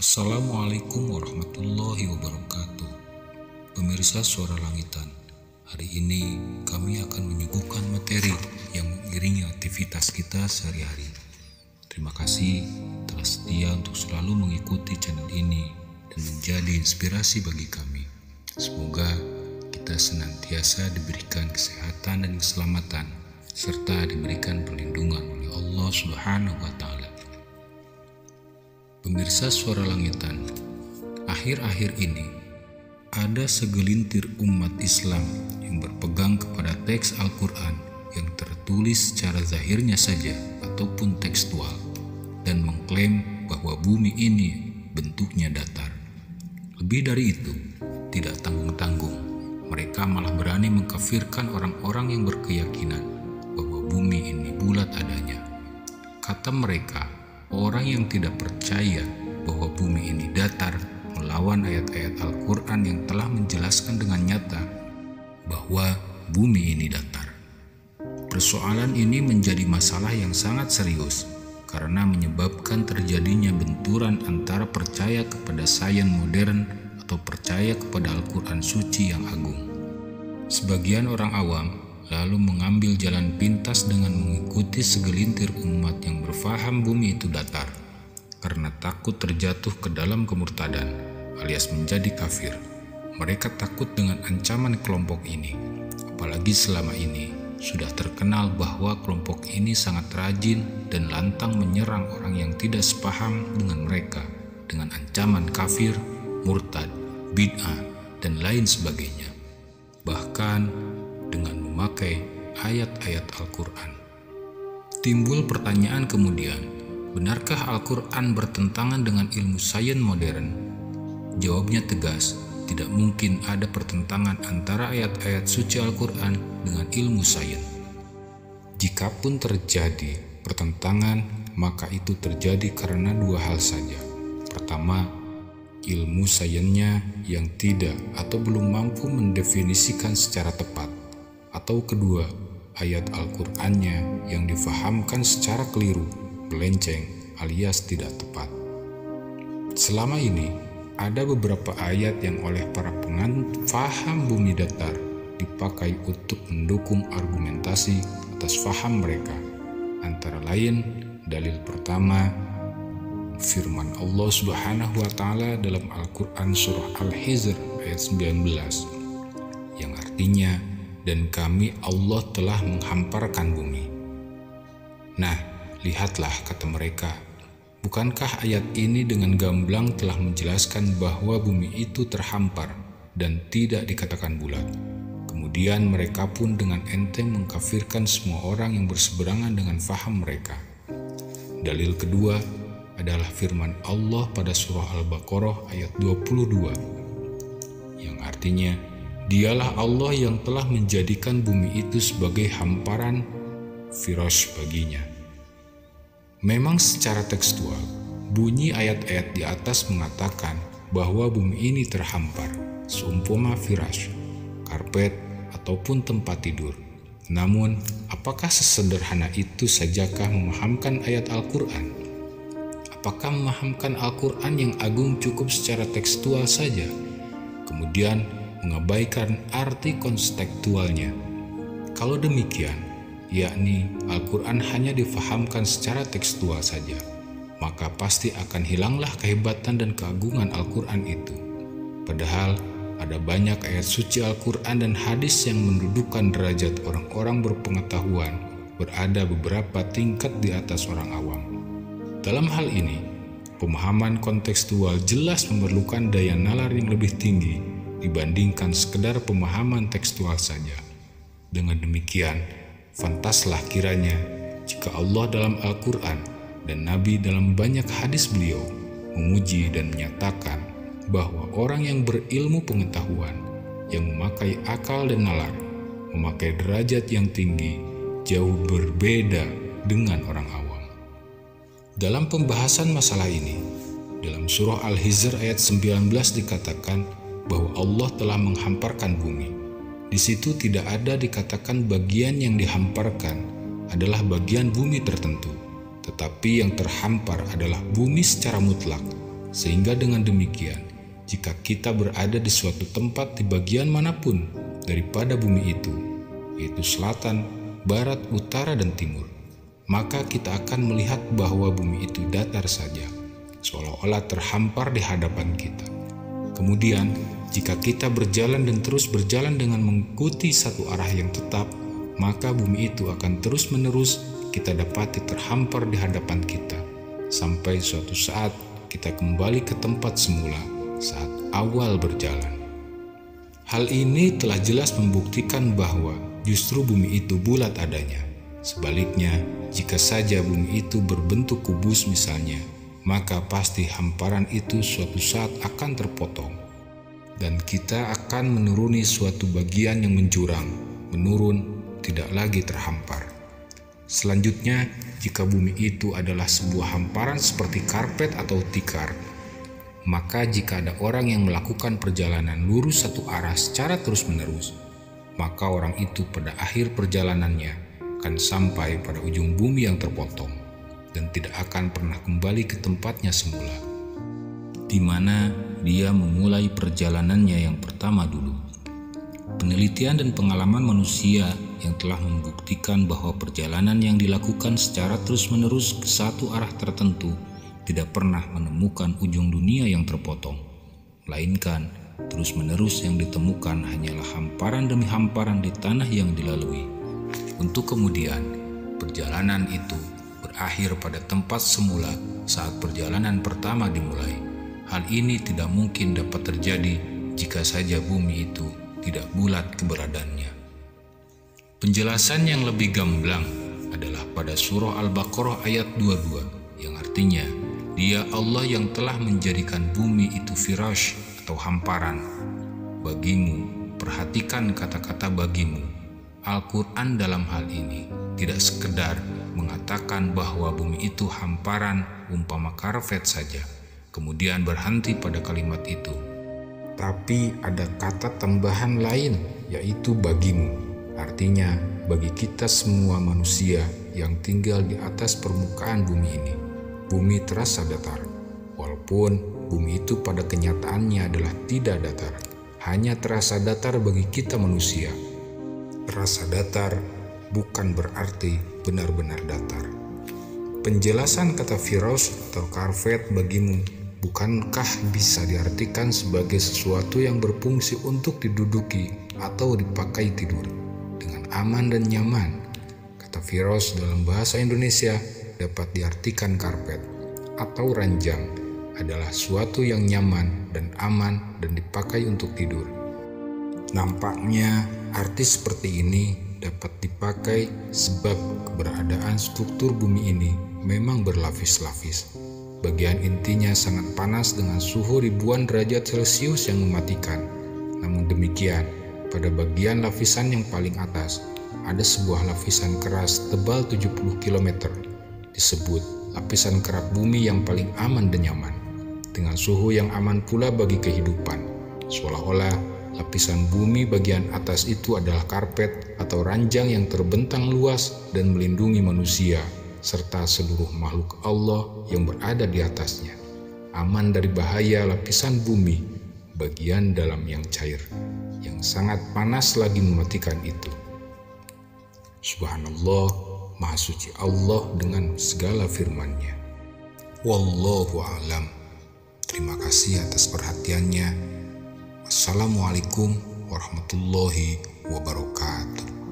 Assalamualaikum warahmatullahi wabarakatuh. Pemirsa Suara Langitan, hari ini kami akan menyuguhkan materi yang mengiringi aktivitas kita sehari-hari. Terima kasih telah setia untuk selalu mengikuti channel ini dan menjadi inspirasi bagi kami. Semoga kita senantiasa diberikan kesehatan dan keselamatan serta diberikan perlindungan oleh Allah Subhanahu wa Ta'ala. Pemirsa Suara Langitan, akhir-akhir ini ada segelintir umat Islam yang berpegang kepada teks Al-Quran yang tertulis secara zahirnya saja ataupun tekstual dan mengklaim bahwa bumi ini bentuknya datar. Lebih dari itu, tidak tanggung-tanggung, mereka malah berani mengkafirkan orang-orang yang berkeyakinan bahwa bumi ini bulat adanya. Kata mereka, orang yang tidak percaya bahwa bumi ini datar melawan ayat-ayat Al-Quran yang telah menjelaskan dengan nyata bahwa bumi ini datar. Persoalan ini menjadi masalah yang sangat serius karena menyebabkan terjadinya benturan antara percaya kepada sains modern atau percaya kepada Al-Quran suci yang agung. Sebagian orang awam lalu mengambil jalan pintas dengan mengikuti segelintir umat yang berfaham bumi itu datar karena takut terjatuh ke dalam kemurtadan alias menjadi kafir. Mereka takut dengan ancaman kelompok ini, apalagi selama ini sudah terkenal bahwa kelompok ini sangat rajin dan lantang menyerang orang yang tidak sepaham dengan mereka dengan ancaman kafir, murtad, bid'ah, dan lain sebagainya. Bahkan dengan memakai ayat-ayat Al-Quran. Timbul pertanyaan kemudian, benarkah Al-Quran bertentangan dengan ilmu sains modern? Jawabnya tegas, tidak mungkin ada pertentangan antara ayat-ayat suci Al-Quran dengan ilmu sains. Jikapun terjadi pertentangan, maka itu terjadi karena dua hal saja. Pertama, ilmu sainsnya yang tidak atau belum mampu mendefinisikan secara tepat. Atau kedua, ayat Al-Qur'annya yang difahamkan secara keliru, melenceng alias tidak tepat. Selama ini, ada beberapa ayat yang oleh para penganut faham bumi datar dipakai untuk mendukung argumentasi atas faham mereka. Antara lain, dalil pertama, firman Allah Subhanahu wa Ta'ala dalam Al-Quran surah Al-Hijr ayat 19, yang artinya, dan kami Allah telah menghamparkan bumi. Nah, lihatlah, kata mereka, bukankah ayat ini dengan gamblang telah menjelaskan bahwa bumi itu terhampar dan tidak dikatakan bulat? Kemudian mereka pun dengan enteng mengkafirkan semua orang yang berseberangan dengan faham mereka. Dalil kedua adalah firman Allah pada surah Al-Baqarah ayat 22, yang artinya, Dialah Allah yang telah menjadikan bumi itu sebagai hamparan firash baginya. Memang secara tekstual, bunyi ayat-ayat di atas mengatakan bahwa bumi ini terhampar, seumpama firash, karpet, ataupun tempat tidur. Namun, apakah sesederhana itu sajakah memahamkan ayat Al-Quran? Apakah memahamkan Al-Quran yang agung cukup secara tekstual saja, kemudian mengabaikan arti kontekstualnya? Kalau demikian, yakni Al-Quran hanya difahamkan secara tekstual saja, maka pasti akan hilanglah kehebatan dan keagungan Al-Quran itu. Padahal ada banyak ayat suci Al-Quran dan hadis yang mendudukan derajat orang-orang berpengetahuan berada beberapa tingkat di atas orang awam. Dalam hal ini, pemahaman kontekstual jelas memerlukan daya nalar yang lebih tinggi dibandingkan sekedar pemahaman tekstual saja. Dengan demikian, fantaslah kiranya jika Allah dalam Al-Quran dan Nabi dalam banyak hadis beliau memuji dan menyatakan bahwa orang yang berilmu pengetahuan, yang memakai akal dan nalar, memakai derajat yang tinggi, jauh berbeda dengan orang awam. Dalam pembahasan masalah ini, dalam surah Al-Hijr ayat 19 dikatakan bahwa Allah telah menghamparkan bumi. Di situ tidak ada dikatakan bagian yang dihamparkan adalah bagian bumi tertentu, tetapi yang terhampar adalah bumi secara mutlak, Sehingga dengan demikian, jika kita berada di suatu tempat di bagian manapun daripada bumi itu, yaitu selatan, barat, utara, dan timur, maka kita akan melihat bahwa bumi itu datar saja, seolah-olah terhampar di hadapan kita. Kemudian, jika kita berjalan dan terus berjalan dengan mengikuti satu arah yang tetap, maka bumi itu akan terus-menerus kita dapati terhampar di hadapan kita, sampai suatu saat kita kembali ke tempat semula saat awal berjalan. Hal ini telah jelas membuktikan bahwa justru bumi itu bulat adanya. Sebaliknya, jika saja bumi itu berbentuk kubus misalnya, maka pasti hamparan itu suatu saat akan terpotong, dan kita akan menuruni suatu bagian yang menjurang, menurun, tidak lagi terhampar. Selanjutnya, jika bumi itu adalah sebuah hamparan seperti karpet atau tikar, maka jika ada orang yang melakukan perjalanan lurus satu arah secara terus-menerus, maka orang itu pada akhir perjalanannya akan sampai pada ujung bumi yang terpotong dan tidak akan pernah kembali ke tempatnya semula, di mana dia memulai perjalanannya yang pertama dulu. Penelitian dan pengalaman manusia yang telah membuktikan bahwa perjalanan yang dilakukan secara terus-menerus ke satu arah tertentu tidak pernah menemukan ujung dunia yang terpotong, melainkan terus-menerus yang ditemukan hanyalah hamparan demi hamparan di tanah yang dilalui. Untuk kemudian, perjalanan itu berakhir pada tempat semula saat perjalanan pertama dimulai. Hal ini tidak mungkin dapat terjadi jika saja bumi itu tidak bulat keberadaannya. Penjelasan yang lebih gamblang adalah pada surah Al-Baqarah ayat 22, yang artinya, Dia Allah yang telah menjadikan bumi itu firash atau hamparan bagimu. Perhatikan kata-kata bagimu. Al-Quran dalam hal ini tidak sekedar mengatakan bahwa bumi itu hamparan umpama karpet saja, kemudian berhenti pada kalimat itu. Tapi ada kata tambahan lain, yaitu bagimu. Artinya, bagi kita semua manusia yang tinggal di atas permukaan bumi ini, bumi terasa datar. Walaupun bumi itu pada kenyataannya adalah tidak datar, hanya terasa datar bagi kita manusia. Terasa datar bukan berarti benar-benar datar. Penjelasan kata firash atau karpet bagimu bukankah bisa diartikan sebagai sesuatu yang berfungsi untuk diduduki atau dipakai tidur dengan aman dan nyaman? Kata firash dalam bahasa Indonesia dapat diartikan karpet atau ranjang adalah suatu yang nyaman dan aman dan dipakai untuk tidur. Nampaknya arti seperti ini dapat dipakai sebab keberadaan struktur bumi ini memang berlapis-lapis. Bagian intinya sangat panas dengan suhu ribuan derajat Celcius yang mematikan. Namun demikian, pada bagian lapisan yang paling atas, ada sebuah lapisan keras tebal 70 km. Disebut lapisan kerak bumi yang paling aman dan nyaman, dengan suhu yang aman pula bagi kehidupan. Seolah-olah lapisan bumi bagian atas itu adalah karpet atau ranjang yang terbentang luas dan melindungi manusia serta seluruh makhluk Allah yang berada di atasnya, aman dari bahaya lapisan bumi bagian dalam yang cair, yang sangat panas lagi mematikan itu. Subhanallah, Maha Suci Allah dengan segala firman-Nya. Wallahu a'lam. Terima kasih atas perhatiannya. Wassalamualaikum warahmatullahi wabarakatuh.